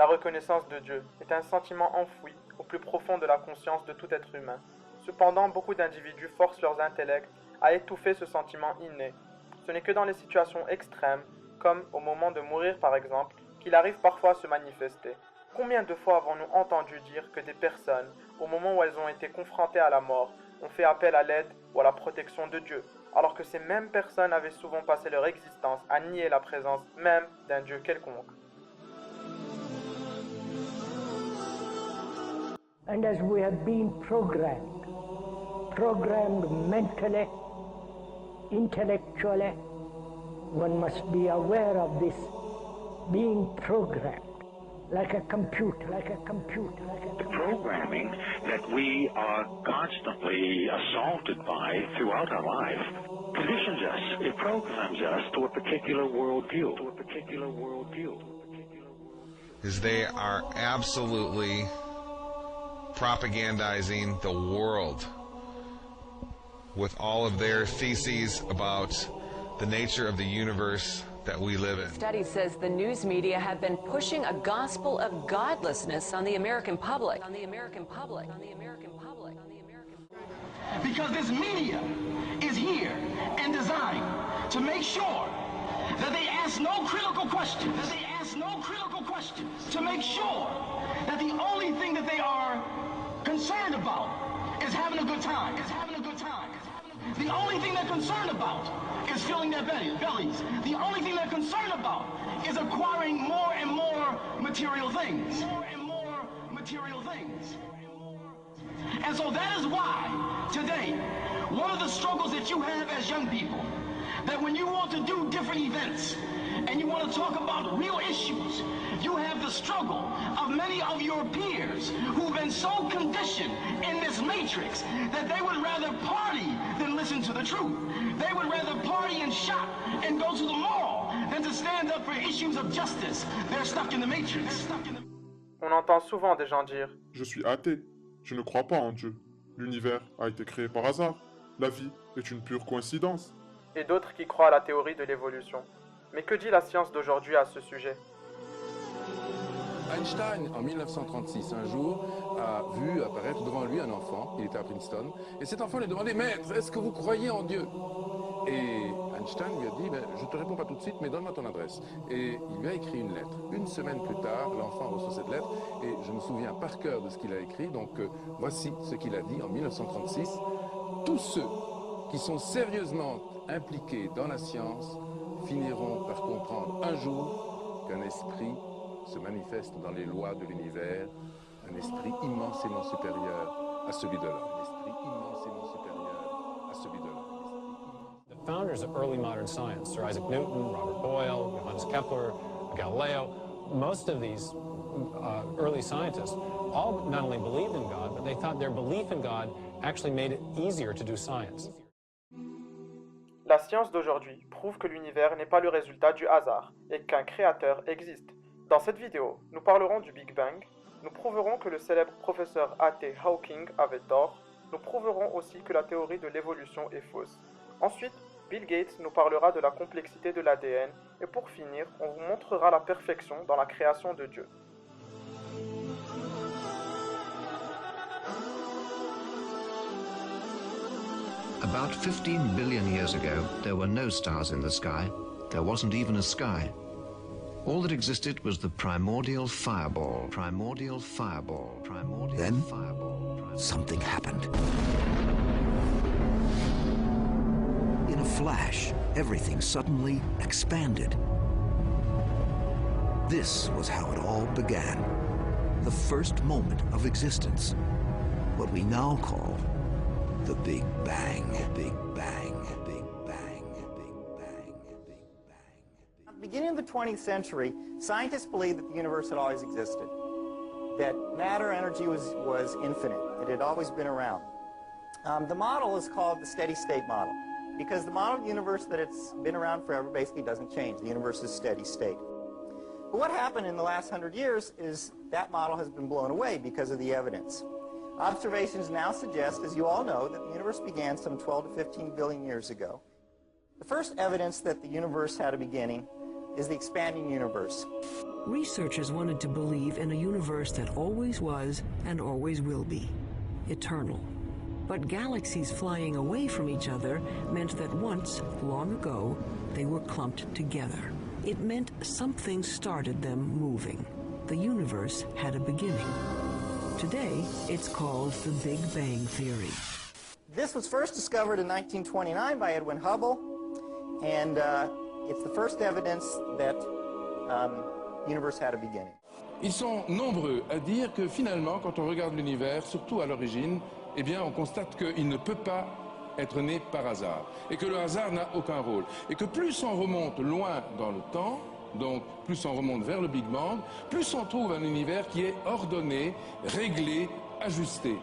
La reconnaissance de Dieu est un sentiment enfoui au plus profond de la conscience de tout être humain. Cependant, beaucoup d'individus forcent leurs intellects à étouffer ce sentiment inné. Ce n'est que dans les situations extrêmes, comme au moment de mourir par exemple, qu'il arrive parfois à se manifester. Combien de fois avons-nous entendu dire que des personnes, au moment où elles ont été confrontées à la mort, ont fait appel à l'aide ou à la protection de Dieu, alors que ces mêmes personnes avaient souvent passé leur existence à nier la présence même d'un Dieu quelconque. And as we have been programmed mentally, intellectually, one must be aware of this being programmed. Like a computer. The programming that we are constantly assaulted by throughout our life conditions us. It programs us to a particular worldview. Is they are absolutely propagandizing the world with all of their theses about the nature of the universe that we live in. Study says the news media have been pushing a gospel of godlessness on the American public. Because this media is here and designed to make sure that they ask no critical questions. To make sure that the only thing that they are concerned about is having a good time. The only thing they're concerned about is filling their bellies. The only thing they're concerned about is acquiring more and more material things. And so that is why today, one of the struggles that you have as young people, that when you want to do different events and you want to talk about real issues, you have the struggle of many of your peers who've been so conditioned in this matrix that they would rather party than listen to the truth. They would rather party and shop and go to the mall than to stand up for issues of justice. They're stuck in the matrix. On entend souvent des gens dire « Je suis athée, je ne crois pas en Dieu. L'univers a été créé par hasard. La vie est une pure coïncidence. » et d'autres qui croient à la théorie de l'évolution. Mais que dit la science d'aujourd'hui à ce sujet? Einstein, en 1936, un jour, a vu apparaître devant lui un enfant, il était à Princeton, et cet enfant lui a demandé « Maître, est-ce que vous croyez en Dieu ?» Et Einstein lui a dit « Je ne te réponds pas tout de suite, mais donne-moi ton adresse. » Et il lui a écrit une lettre. Une semaine plus tard, l'enfant reçoit cette lettre, et je me souviens par cœur de ce qu'il a écrit, donc voici ce qu'il a dit en 1936. « Tous ceux qui sont sérieusement impliqués dans la science finiront par comprendre un jour qu'un esprit se manifeste dans les lois de l'univers, un esprit immensément supérieur à celui de l'homme. The founders of early modern science, Sir Isaac Newton, Robert Boyle, Johannes Kepler, Galileo, most of these early scientists all not only believed in God, but they thought their belief in God actually made it easier to do science. La science d'aujourd'hui prouve que l'univers n'est pas le résultat du hasard et qu'un créateur existe. Dans cette vidéo, nous parlerons du Big Bang, nous prouverons que le célèbre professeur athée Hawking avait tort, nous prouverons aussi que la théorie de l'évolution est fausse. Ensuite, Bill Gates nous parlera de la complexité de l'ADN et pour finir, on vous montrera la perfection dans la création de Dieu. About 15 billion years ago, there were no stars in the sky. There wasn't even a sky. All that existed was the primordial fireball. Then, something happened. In a flash, everything suddenly expanded. This was how it all began. The first moment of existence. What we now call the Big Bang. Big Bang. Big Bang. Big Bang. Big Bang. At the beginning of the 20th century, scientists believed that the universe had always existed, that matter energy was infinite. It had always been around. The model is called the steady state model because the model of the universe that it's been around forever basically doesn't change. The universe is steady state. But what happened in the last 100 years is that model has been blown away because of the evidence. Observations now suggest, as you all know, that the universe began some 12 to 15 billion years ago. The first evidence that the universe had a beginning is the expanding universe. Researchers wanted to believe in a universe that always was and always will be, eternal. But galaxies flying away from each other meant that once, long ago, they were clumped together. It meant something started them moving. The universe had a beginning. Today, it's called the Big Bang Theory. This was first discovered in 1929 by Edwin Hubble, and it's the first evidence that the universe had a beginning. Ils sont nombreux à dire que finalement, quand on regarde l'univers, surtout à l'origine, eh bien, on constate qu'il ne peut pas être né par hasard, et que le hasard n'a aucun rôle, et que plus on remonte loin dans le temps, donc plus on remonte vers le Big Bang, plus on trouve un univers qui est ordonné, réglé, ajusté.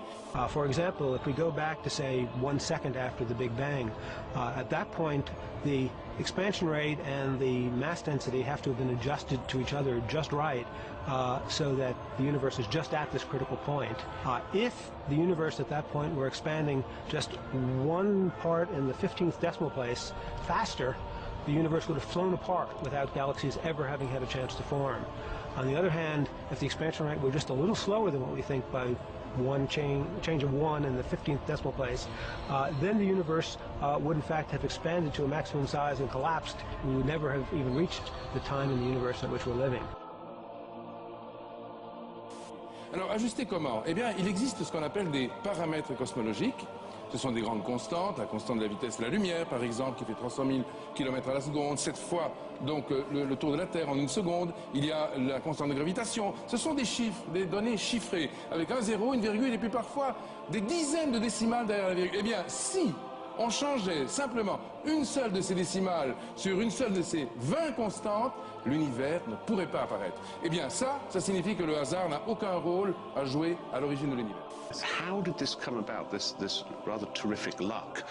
For example, if we go back to, say, 1 second after the Big Bang, at that point, the expansion rate and the mass density have to have been adjusted to each other just right, so that the universe is just at this critical point. If the universe at that point were expanding just 1 part in the 15th decimal place faster, the universe would have flown apart without galaxies ever having had a chance to form. On the other hand, if the expansion rate were just a little slower than what we think by change of 1 in the 15th decimal place, then the universe would in fact have expanded to a maximum size and collapsed. We would never have even reached the time in the universe at which we're living. Alors, ajuster comment? Eh bien, il existe ce qu'on appelle des paramètres cosmologiques. Ce sont des grandes constantes, la constante de la vitesse de la lumière, par exemple, qui fait 300 000 km à la seconde, 7 fois donc, le tour de la Terre en 1 seconde. Il y a la constante de gravitation. Ce sont des chiffres, des données chiffrées, avec un zéro, une virgule, et puis parfois des dizaines de décimales derrière la virgule. Eh bien, si on changeait simplement une seule de ces décimales sur une seule de ces 20 constantes, l'univers ne pourrait pas apparaître. Eh bien, ça signifie que le hasard n'a aucun rôle à jouer à l'origine de l'univers. How did this come about, this rather terrific luck?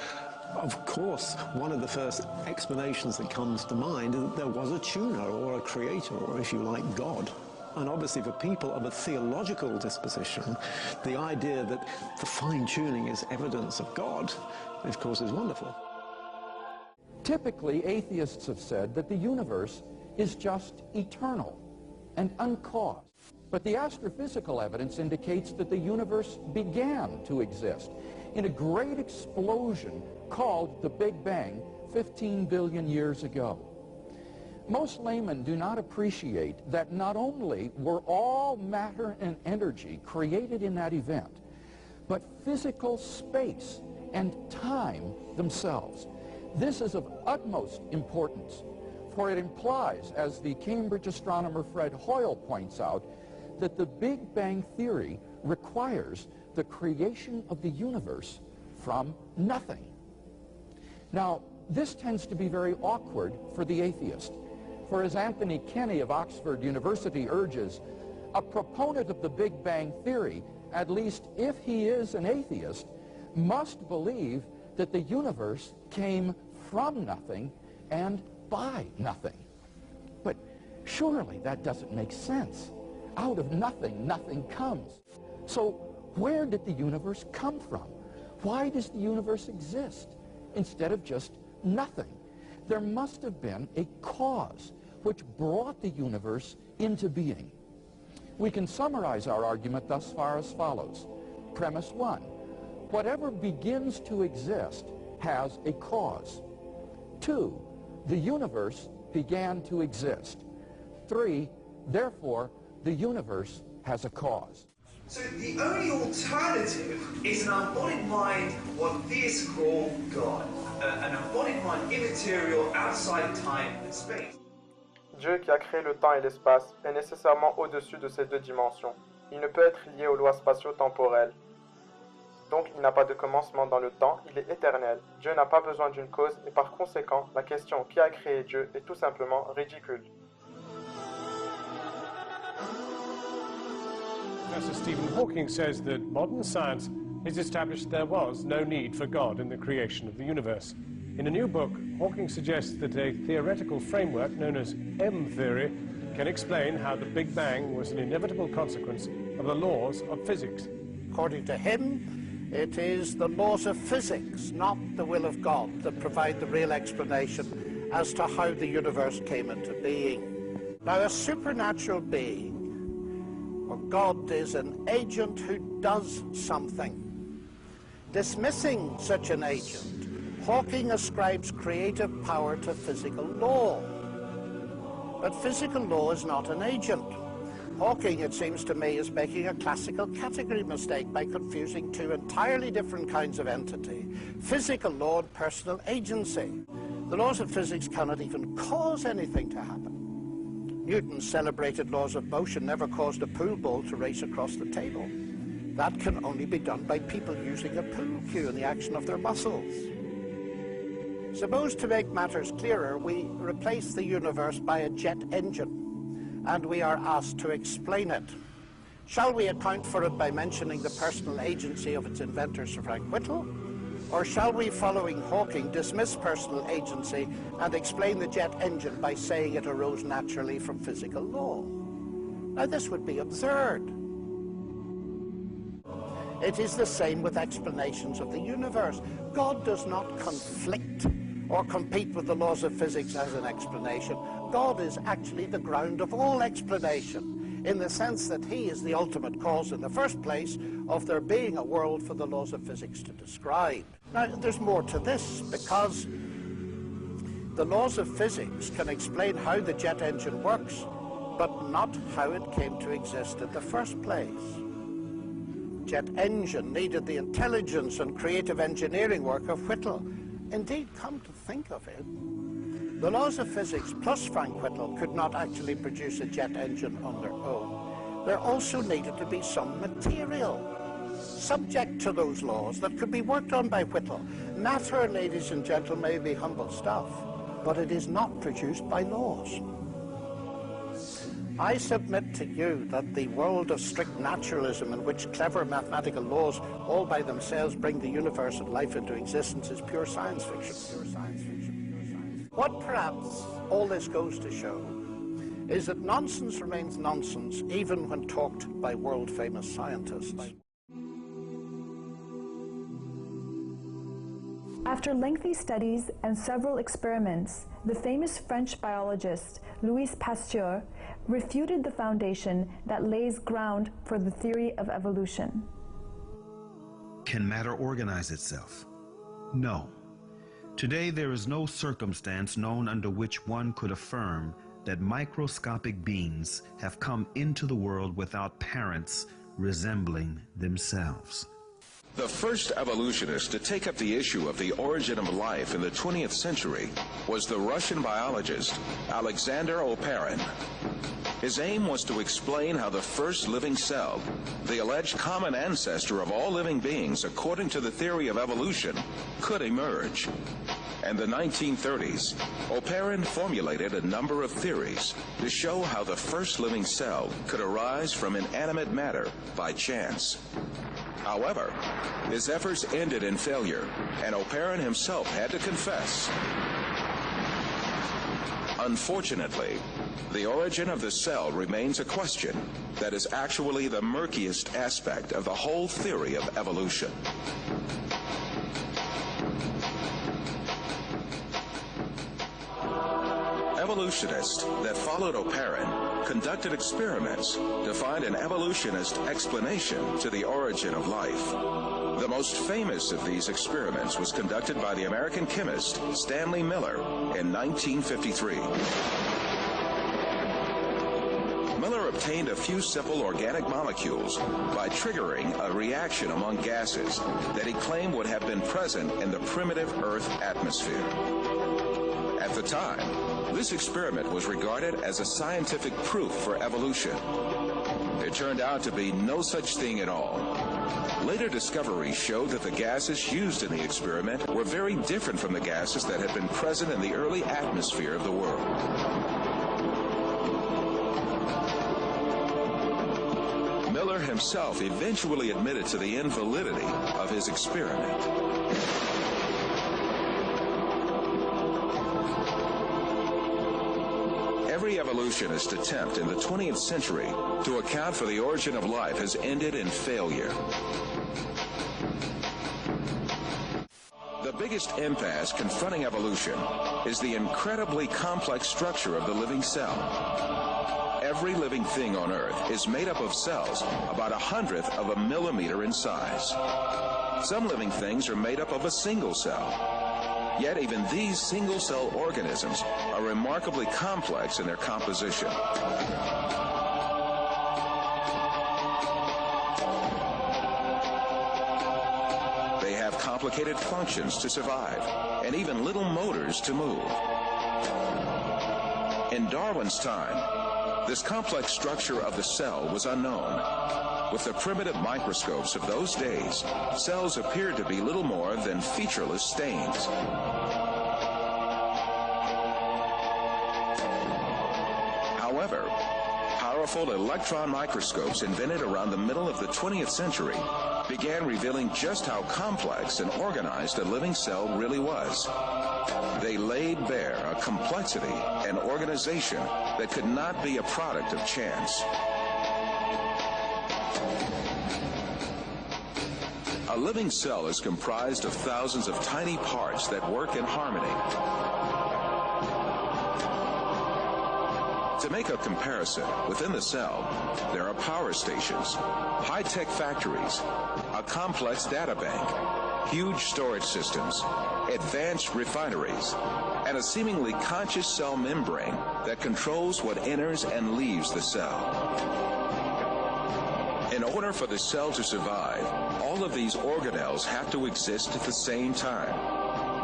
Of course, one of the first explanations that comes to mind is that there was a tuner or a creator, or if you like, God. And obviously for people of a theological disposition, the idea that the fine-tuning is evidence of God, of course, is wonderful. Typically, atheists have said that the universe is just eternal and uncaused. But the astrophysical evidence indicates that the universe began to exist in a great explosion called the Big Bang 15 billion years ago. Most laymen do not appreciate that not only were all matter and energy created in that event, but physical space and time themselves. This is of utmost importance, for it implies, as the Cambridge astronomer Fred Hoyle points out, that the Big Bang Theory requires the creation of the universe from nothing. Now, this tends to be very awkward for the atheist, for as Anthony Kenny of Oxford University urges, a proponent of the Big Bang Theory, at least if he is an atheist, must believe that the universe came from nothing and by nothing. But surely that doesn't make sense. Out of nothing, nothing comes. So where did the universe come from? Why does the universe exist instead of just nothing? There must have been a cause which brought the universe into being. We can summarize our argument thus far as follows. Premise 1, whatever begins to exist has a cause. 2, the universe began to exist. 3, therefore, the universe has a cause. So the only alternative is an embodied mind, what theists call God. An embodied mind immaterial outside time and space. Dieu qui a créé le temps et l'espace est nécessairement au-dessus de ces deux dimensions. Il ne peut être lié aux lois spatio-temporelles. Donc il n'a pas de commencement dans le temps, il est éternel. Dieu n'a pas besoin d'une cause et par conséquent, la question qui a créé Dieu est tout simplement ridicule. Professor Stephen Hawking says that modern science has established there was no need for God in the creation of the universe. In a new book, Hawking suggests that a theoretical framework known as M-theory can explain how the Big Bang was an inevitable consequence of the laws of physics. According to him, it is the laws of physics, not the will of God, that provide the real explanation as to how the universe came into being. Now, a supernatural being, or God, is an agent who does something. Dismissing such an agent, Hawking ascribes creative power to physical law. But physical law is not an agent. Hawking, it seems to me, is making a classical category mistake by confusing two entirely different kinds of entity: physical law and personal agency. The laws of physics cannot even cause anything to happen. Newton's celebrated laws of motion never caused a pool ball to race across the table. That can only be done by people using a pool cue and the action of their muscles. Suppose, to make matters clearer, we replace the universe by a jet engine, and we are asked to explain it. Shall we account for it by mentioning the personal agency of its inventor, Sir Frank Whittle? Or shall we, following Hawking, dismiss personal agency and explain the jet engine by saying it arose naturally from physical law? Now, this would be absurd. It is the same with explanations of the universe. God does not conflict or compete with the laws of physics as an explanation. God is actually the ground of all explanation, in the sense that he is the ultimate cause in the first place of there being a world for the laws of physics to describe. Now, there's more to this, because the laws of physics can explain how the jet engine works, but not how it came to exist in the first place. Jet engine needed the intelligence and creative engineering work of Whittle. Indeed, come to think of it, the laws of physics plus Frank Whittle could not actually produce a jet engine on their own. There also needed to be some material subject to those laws that could be worked on by Whittle. Matter, ladies and gentlemen, may be humble stuff, but it is not produced by laws. I submit to you that the world of strict naturalism, in which clever mathematical laws all by themselves bring the universe and life into existence, is pure science fiction. What perhaps all this goes to show is that nonsense remains nonsense even when talked by world-famous scientists. After lengthy studies and several experiments, the famous French biologist Louis Pasteur refuted the foundation that lays ground for the theory of evolution. Can matter organize itself? No. Today there is no circumstance known under which one could affirm that microscopic beings have come into the world without parents resembling themselves. The first evolutionist to take up the issue of the origin of life in the 20th century was the Russian biologist Alexander Oparin. His aim was to explain how the first living cell, the alleged common ancestor of all living beings according to the theory of evolution, could emerge. In the 1930s, Oparin formulated a number of theories to show how the first living cell could arise from inanimate matter by chance. However, his efforts ended in failure, and Oparin himself had to confess. Unfortunately, the origin of the cell remains a question that is actually the murkiest aspect of the whole theory of evolution. Evolutionists that followed Oparin conducted experiments to find an evolutionist explanation to the origin of life. The most famous of these experiments was conducted by the American chemist Stanley Miller in 1953. Miller obtained a few simple organic molecules by triggering a reaction among gases that he claimed would have been present in the primitive Earth atmosphere. At the time, this experiment was regarded as a scientific proof for evolution. It turned out to be no such thing at all. Later discoveries showed that the gases used in the experiment were very different from the gases that had been present in the early atmosphere of the world. Miller himself eventually admitted to the invalidity of his experiment. Every evolutionist attempt in the 20th century to account for the origin of life has ended in failure. The biggest impasse confronting evolution is the incredibly complex structure of the living cell. Every living thing on Earth is made up of cells about 1/100th of a millimeter in size. Some living things are made up of a single cell. Yet even these single-cell organisms are remarkably complex in their composition. They have complicated functions to survive, and even little motors to move. In Darwin's time, this complex structure of the cell was unknown. With the primitive microscopes of those days, cells appeared to be little more than featureless stains. However, powerful electron microscopes invented around the middle of the 20th century began revealing just how complex and organized a living cell really was. They laid bare a complexity and organization that could not be a product of chance. A living cell is comprised of thousands of tiny parts that work in harmony. To make a comparison, within the cell, there are power stations, high-tech factories, a complex data bank, huge storage systems, advanced refineries, and a seemingly conscious cell membrane that controls what enters and leaves the cell. In order for the cell to survive, all of these organelles have to exist at the same time.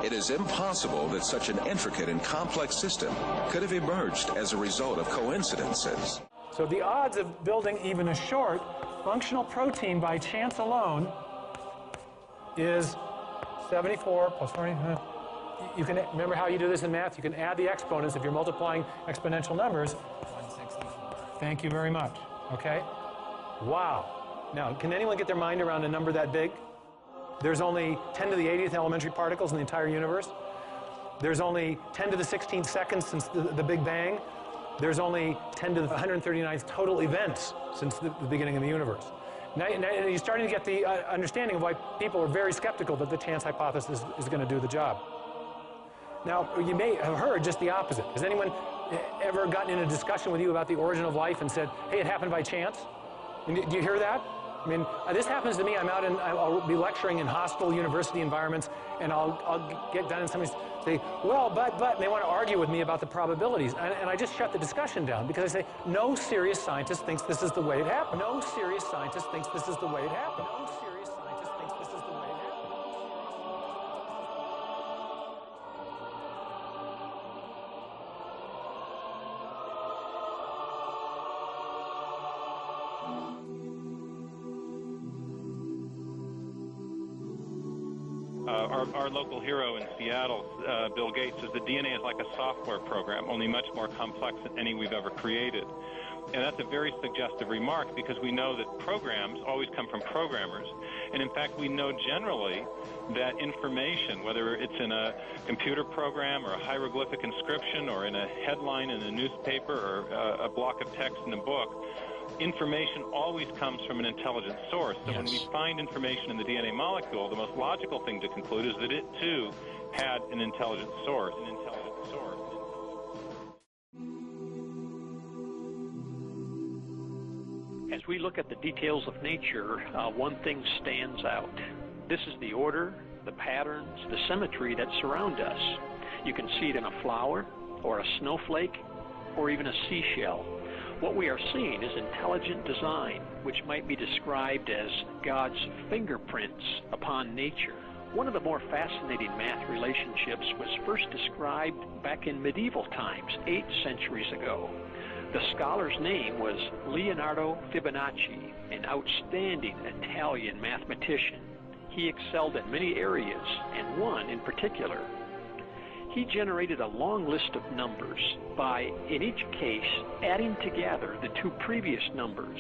It is impossible that such an intricate and complex system could have emerged as a result of coincidences. So the odds of building even a short functional protein by chance alone is 74 plus 40. You can remember how you do this in math? You can add the exponents if you're multiplying exponential numbers. 164. Thank you very much. Okay? Wow. Now, can anyone get their mind around a number that big? There's only 10 to the 80th elementary particles in the entire universe. There's only 10 to the 16th seconds since the Big Bang. There's only 10 to the 139th total events since the beginning of the universe. Now you're starting to get the understanding of why people are very skeptical that the chance hypothesis is going to do the job. Now, you may have heard just the opposite. Has anyone ever gotten in a discussion with you about the origin of life and said, hey, it happened by chance? Do you hear that? I mean, this happens to me. I'll be lecturing in hostile university environments, and I'll get done and somebody say, well, but, and they want to argue with me about the probabilities. And I just shut the discussion down because I say, no serious scientist thinks this is the way it happened. No serious scientist thinks this is the way it happened. No serious scientist thinks this is the way it happened. Our local hero in Seattle, Bill Gates, says the DNA is like a software program, only much more complex than any we've ever created. And that's a very suggestive remark because we know that programs always come from programmers. And in fact, we know generally that information, whether it's in a computer program or a hieroglyphic inscription or in a headline in a newspaper or a block of text in a book, information always comes from an intelligent source. So when we find information in the DNA molecule, the most logical thing to conclude is that it too had an intelligent source. As we look at the details of nature, one thing stands out. This is the order, the patterns, the symmetry that surround us. You can see it in a flower, or a snowflake, or even a seashell. What we are seeing is intelligent design, which might be described as God's fingerprints upon nature. One of the more fascinating math relationships was first described back in medieval times, 8 centuries ago. The scholar's name was Leonardo Fibonacci, an outstanding Italian mathematician. He excelled in many areas, and one in particular. He generated a long list of numbers by, in each case, adding together the 2 previous numbers.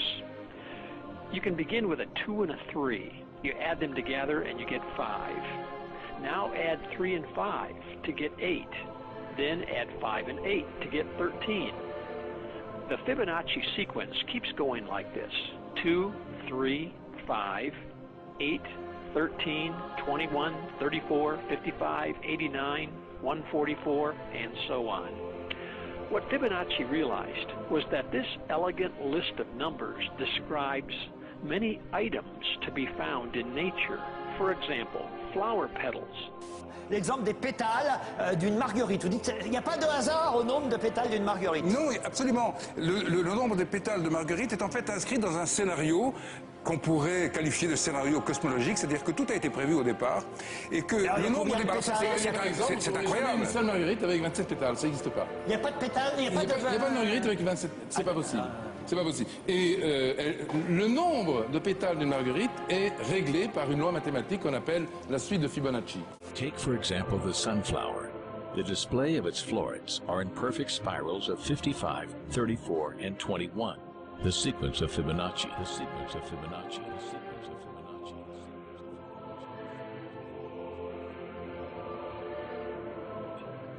You can begin with a 2 and a 3. You add them together and you get 5. Now add 3 and 5 to get 8. Then add 5 and 8 to get 13. The Fibonacci sequence keeps going like this: 2, 3, 5, 8, 13, 21, 34, 55, 89, 144, and so on. What Fibonacci realized was that this elegant list of numbers describes many items to be found in nature. For example, flower petals. L'exemple des pétales d'une marguerite. Vous dites qu'il n'y a pas de hasard au nombre de pétales d'une marguerite. Non, absolument. Le nombre de pétales de marguerite est en fait inscrit dans un scénario qu'on pourrait qualifier de scénario cosmologique, c'est-à-dire que tout a été prévu au départ et que le nombre de pétales, c'est incroyable. Une seule marguerite avec 27 pétales, ça n'existe pas. Il n'y a pas de pétales, il n'y a pas de marguerite avec 27, c'est pas possible. C'est pas possible. Et le nombre de pétales d'une marguerite est réglé par une loi mathématique qu'on appelle la suite de Fibonacci. Take for example the sunflower. The display of its florets are in perfect spirals of 55, 34, and 21. The sequence of Fibonacci. The sequence of Fibonacci. The sequence of Fibonacci.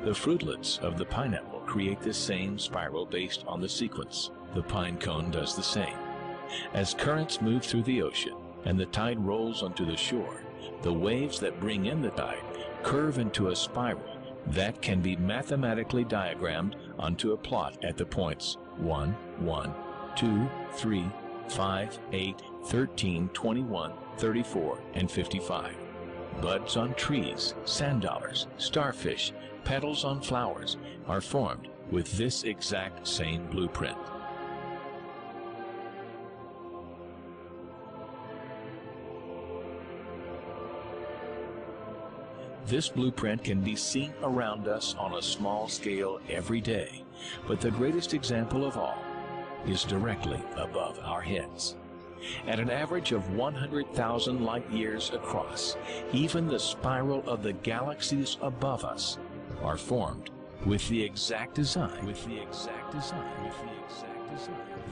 The fruitlets of the pineapple create this same spiral based on the sequence. The pine cone does the same. As currents move through the ocean and the tide rolls onto the shore, the waves that bring in the tide curve into a spiral that can be mathematically diagrammed onto a plot at the points 1, 1, 2, 3, 5, 8, 13, 21, 34, and 55. Buds on trees, sand dollars, starfish, petals on flowers are formed with this exact same blueprint. This blueprint can be seen around us on a small scale every day, but the greatest example of all is directly above our heads. At an average of 100,000 light years across, even the spiral of the galaxies above us are formed with the exact design.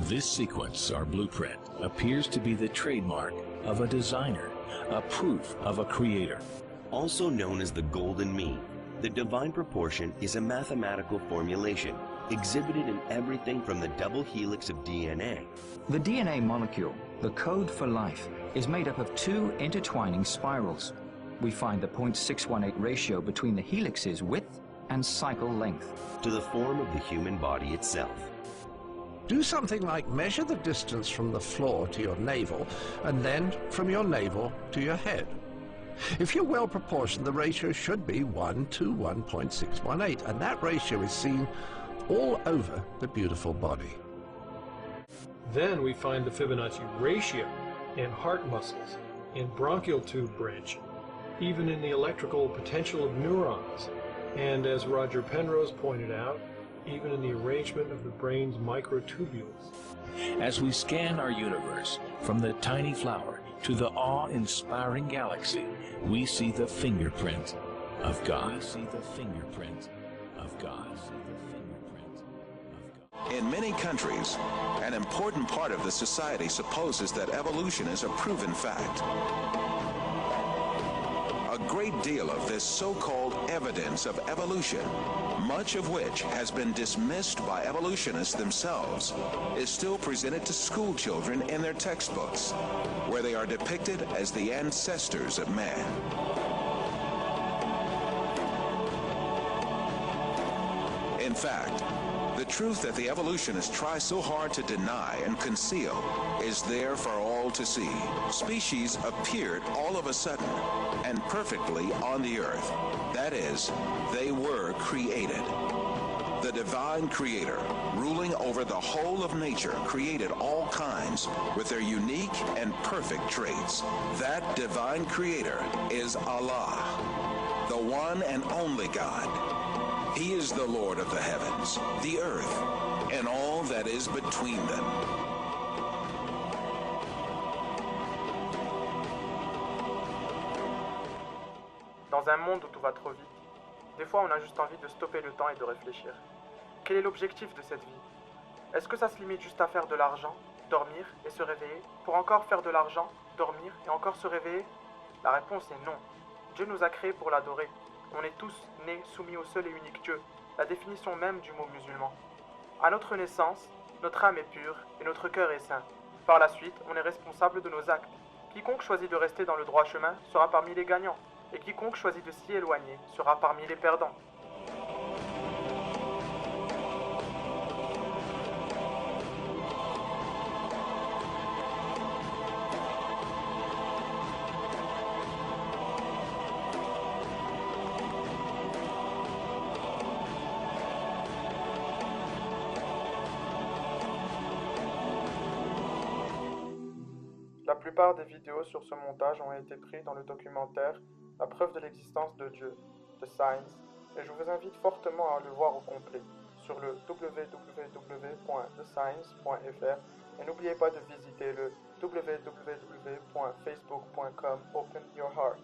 This sequence, or blueprint, appears to be the trademark of a designer, a proof of a creator. Also known as the golden mean, the divine proportion is a mathematical formulation exhibited in everything from the double helix of DNA. The DNA molecule, the code for life, is made up of two intertwining spirals. We find the 0.618 ratio between the helix's width and cycle length. To the form of the human body itself. Do something like measure the distance from the floor to your navel and then from your navel to your head. If you're well proportioned, the ratio should be 1 to 1.618, and that ratio is seen all over the beautiful body. Then we find the Fibonacci ratio in heart muscles, in bronchial tube branching, even in the electrical potential of neurons, and as Roger Penrose pointed out, even in the arrangement of the brain's microtubules. As we scan our universe, from the tiny flower to the awe-inspiring galaxy, we see the fingerprint of God. In many countries, an important part of the society supposes that evolution is a proven fact. A great deal of this so-called evidence of evolution, much of which has been dismissed by evolutionists themselves, is still presented to school children in their textbooks, where they are depicted as the ancestors of man. In fact, the truth that the evolutionists try so hard to deny and conceal is there for all to see. Species appeared all of a sudden and perfectly on the earth. That is, they were created. The divine creator, ruling over the whole of nature, created all kinds with their unique and perfect traits. That divine creator is Allah, the one and only God. He is the Lord of the heavens, the earth, and all that is between them. Dans un monde où tout va trop vite, des fois on a juste envie de stopper le temps et de réfléchir. Quel est l'objectif de cette vie? Est-ce que ça se limite juste à faire de l'argent, dormir et se réveiller, pour encore faire de l'argent, dormir et encore se réveiller? La réponse est non. Dieu nous a créés pour l'adorer. On est tous nés soumis au seul et unique Dieu, la définition même du mot musulman. À notre naissance, notre âme est pure et notre cœur est saint. Par la suite, on est responsable de nos actes. Quiconque choisit de rester dans le droit chemin sera parmi les gagnants, et quiconque choisit de s'y éloigner sera parmi les perdants. La plupart des vidéos sur ce montage ont été prises dans le documentaire La preuve de l'existence de Dieu, The Science, et je vous invite fortement à le voir au complet sur le www.thescience.fr et n'oubliez pas de visiter le www.facebook.com Open Your Heart.